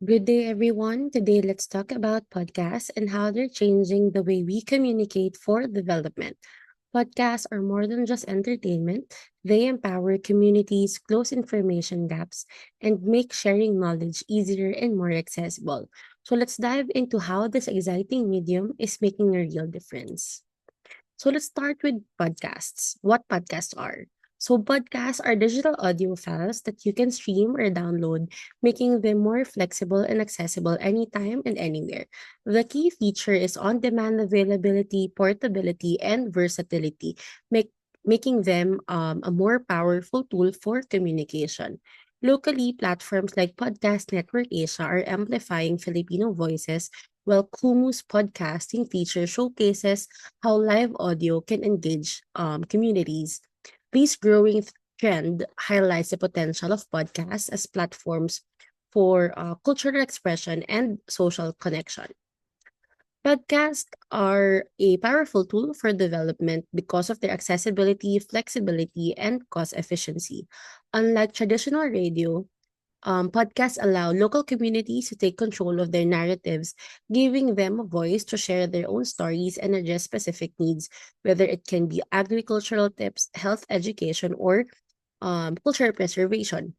Good day, everyone. Today, let's talk about podcasts and how they're changing the way we communicate for development. Podcasts are more than just entertainment, they empower communities, close information gaps, and make sharing knowledge easier and more accessible. So, let's dive into how this exciting medium is making a real difference. So let's start with podcasts. What podcasts are? So podcasts are digital audio files that you can stream or download, making them more flexible and accessible anytime and anywhere. The key feature is on-demand availability, portability, and versatility, making them a more powerful tool for communication. Locally, platforms like Podcast Network Asia are amplifying Filipino voices, while Kumu's podcasting feature showcases how live audio can engage communities. This growing trend highlights the potential of podcasts as platforms for cultural expression and social connection. Podcasts are a powerful tool for development because of their accessibility, flexibility, and cost efficiency. Unlike traditional radio, podcasts allow local communities to take control of their narratives, giving them a voice to share their own stories and address specific needs, whether it can be agricultural tips, health education, or cultural preservation.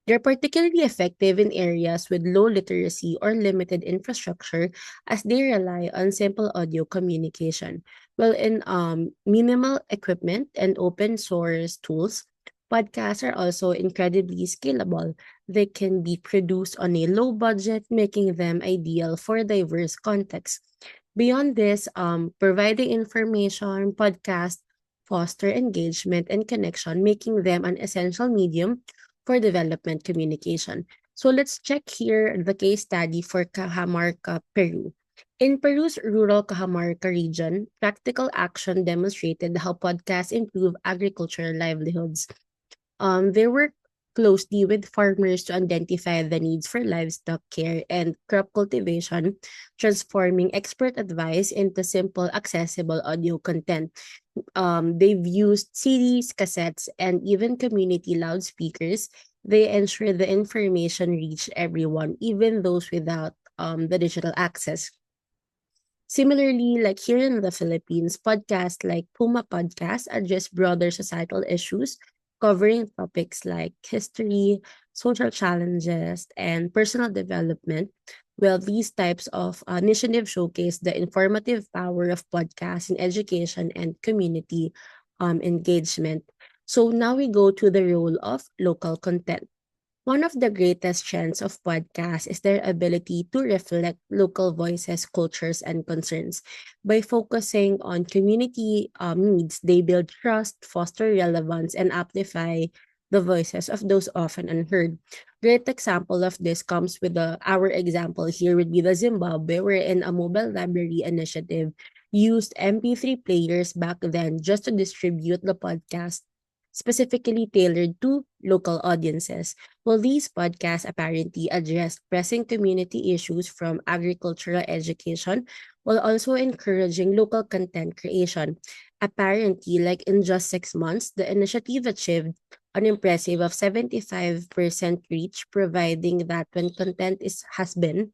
They're particularly effective in areas with low literacy or limited infrastructure as they rely on simple audio communication. While in minimal equipment and open source tools, podcasts are also incredibly scalable. They can be produced on a low budget, making them ideal for diverse contexts. Beyond this, providing information, podcasts foster engagement and connection, making them an essential medium for development communication. So let's check here the case study for Cajamarca, Peru. In Peru's rural Cajamarca region, practical action demonstrated how podcasts improve agricultural livelihoods. They work closely with farmers to identify the needs for livestock care and crop cultivation, transforming expert advice into simple, accessible audio content. They've used CDs, cassettes, and even community loudspeakers. They ensure the information reach everyone, even those without the digital access. Similarly, like here in the Philippines, podcasts like Puma Podcast address broader societal issues, covering topics like history, social challenges, and personal development. Well, these types of initiatives showcase the informative power of podcasts in education and community engagement. So now we go to the role of local content. One of the greatest strengths of podcasts is their ability to reflect local voices, cultures, and concerns. By focusing on community needs, they build trust, foster relevance, and amplify the voices of those often unheard. Great example of this comes with our example here would be the Zimbabwe, wherein a mobile library initiative used MP3 players back then just to distribute the podcast specifically tailored to local audiences. Well, these podcasts apparently address pressing community issues from agricultural education while also encouraging local content creation. Apparently, like in just 6 months, the initiative achieved an impressive of 75% reach, providing that when content has been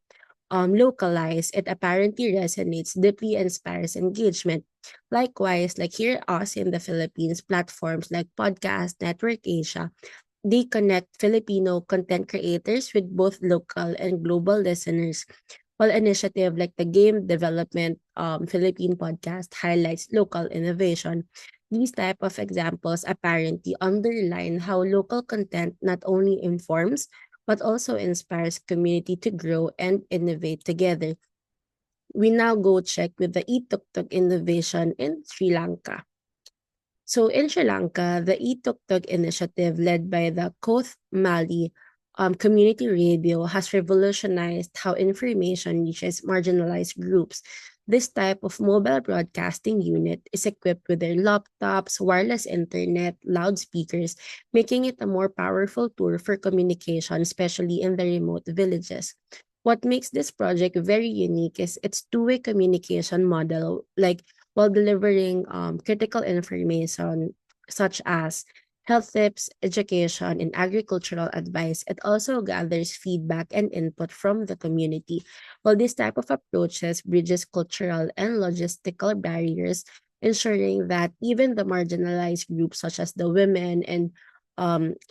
localized, it apparently resonates deeply and inspires engagement. Likewise, like here us in the Philippines, platforms like Podcast Network Asia, they connect Filipino content creators with both local and global listeners. While initiative like the Game Development Philippine Podcast highlights local innovation. These type of examples apparently underline how local content not only informs but also inspires community to grow and innovate together. We now go check with the e-tuk-tuk innovation in Sri Lanka. So in Sri Lanka, the e-tuk-tuk initiative led by the Koth Mali community radio has revolutionized how information reaches marginalized groups. This type of mobile broadcasting unit is equipped with their laptops, wireless internet, loudspeakers, making it a more powerful tool for communication, especially in the remote villages. What makes this project very unique is its two-way communication model, like while delivering critical information such as health tips, education, and agricultural advice. It also gathers feedback and input from the community. While this type of approaches bridges cultural and logistical barriers, ensuring that even the marginalized groups such as the women and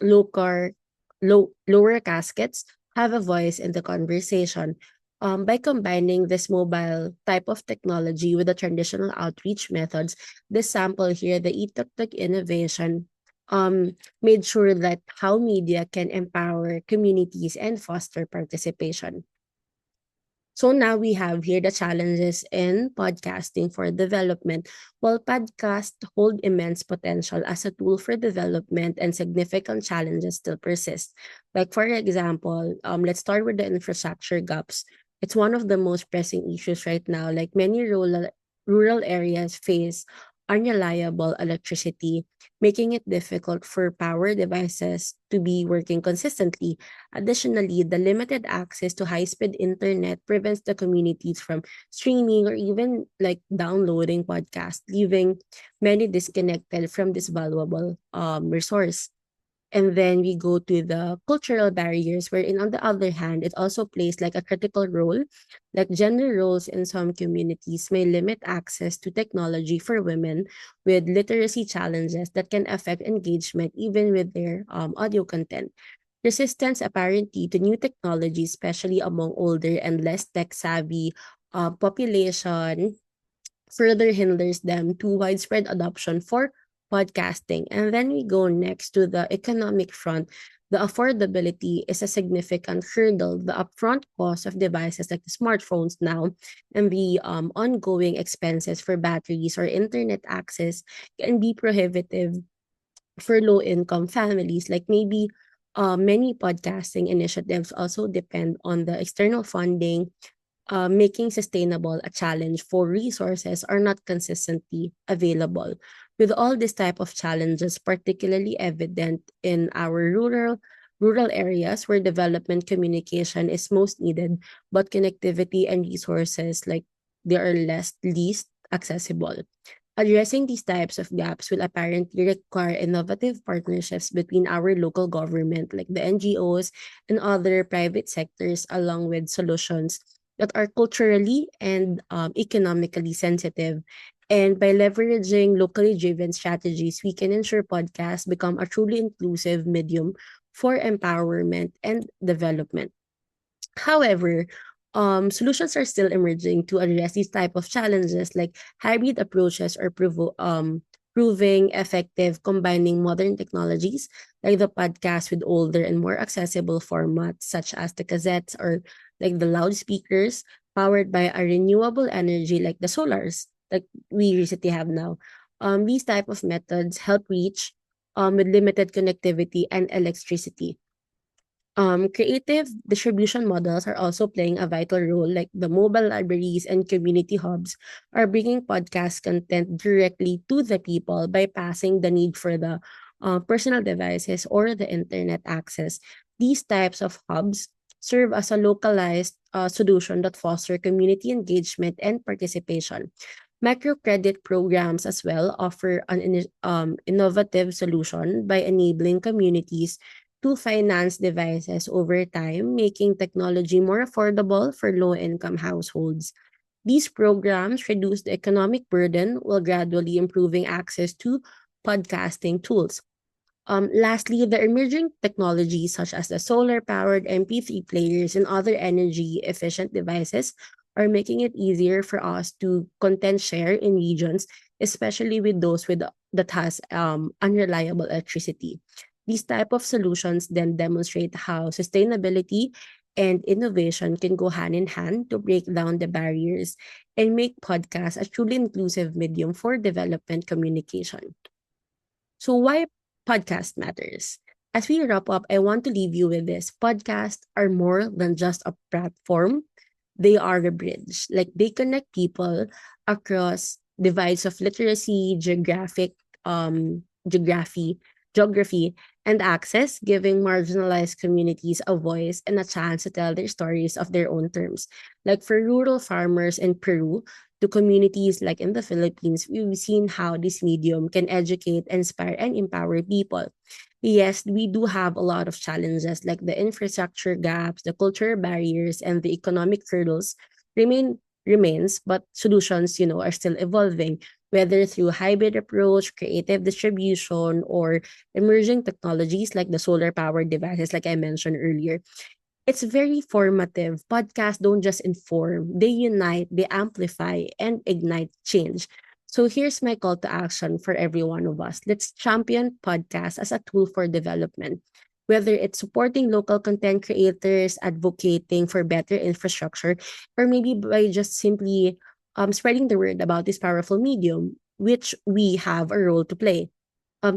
lower caskets have a voice in the conversation. By combining this mobile type of technology with the traditional outreach methods, this sample here, the eTuktuk innovation, made sure that how media can empower communities and foster participation. So now we have here the challenges in podcasting for development. While podcasts hold immense potential as a tool for development and significant challenges still persist. Like for example, let's start with the infrastructure gaps. It's one of the most pressing issues right now. Like many rural areas face unreliable electricity, making it difficult for power devices to be working consistently. Additionally, the limited access to high-speed internet prevents the communities from streaming or even like downloading podcasts, leaving many disconnected from this valuable resource. And then we go to the cultural barriers, wherein on the other hand, it also plays like a critical role. Like gender roles in some communities may limit access to technology for women with literacy challenges that can affect engagement even with their audio content. Resistance apparently to new technology, especially among older and less tech savvy population, further hinders them to widespread adoption for podcasting. And then we go next to the economic front. The affordability is a significant hurdle. The upfront cost of devices like the smartphones now and the ongoing expenses for batteries or internet access can be prohibitive for low income families. Like maybe many podcasting initiatives also depend on the external funding, making sustainable a challenge for resources are not consistently available. With all this type of challenges particularly evident in our rural areas where development communication is most needed, but connectivity and resources like they are least accessible. Addressing these types of gaps will apparently require innovative partnerships between our local government, like the NGOs and other private sectors, along with solutions that are culturally and economically sensitive. And by leveraging locally driven strategies, we can ensure podcasts become a truly inclusive medium for empowerment and development. However, solutions are still emerging to address these type of challenges, like hybrid approaches are proving effective, combining modern technologies like the podcast with older and more accessible formats such as the cassettes or like the loudspeakers powered by a renewable energy like the solars like we recently have now. These type of methods help reach with limited connectivity and electricity. Creative distribution models are also playing a vital role, like the mobile libraries and community hubs are bringing podcast content directly to the people, bypassing the need for the personal devices or the internet access. These types of hubs serve as a localized solution that foster community engagement and participation. Microcredit programs as well offer an innovative solution by enabling communities to finance devices over time, making technology more affordable for low income households. These programs reduce the economic burden while gradually improving access to podcasting tools. Lastly, the emerging technologies such as the solar powered MP3 players and other energy efficient devices are making it easier for us to content share in regions, especially with those with that has unreliable electricity. These type of solutions then demonstrate how sustainability and innovation can go hand in hand to break down the barriers and make podcasts a truly inclusive medium for development communication. So why podcast matters? As we wrap up, I want to leave you with this. Podcasts are more than just a platform. They are a bridge. Like they connect people across divides of literacy, geography, and access, giving marginalized communities a voice and a chance to tell their stories of their own terms. Like for rural farmers in Peru, to communities like in the Philippines, we've seen how this medium can educate, inspire, and empower people. Yes, we do have a lot of challenges like the infrastructure gaps, the cultural barriers, and the economic hurdles remains, but solutions, are still evolving, whether through hybrid approach, creative distribution, or emerging technologies like the solar powered devices, like I mentioned earlier. It's very formative. Podcasts don't just inform, they unite, they amplify, and ignite change. So here's my call to action for every one of us. Let's champion podcasts as a tool for development. Whether it's supporting local content creators, advocating for better infrastructure, or maybe by just simply spreading the word about this powerful medium, which we have a role to play.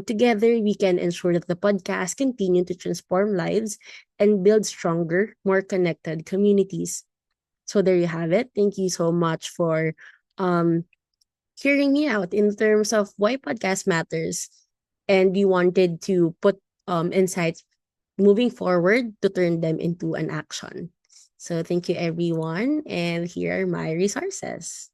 Together, we can ensure that the podcast continue to transform lives and build stronger, more connected communities. So there you have it. Thank you so much for um, hearing me out in terms of why podcast matters. And we wanted to put insights moving forward to turn them into an action. So thank you, everyone. And here are my resources.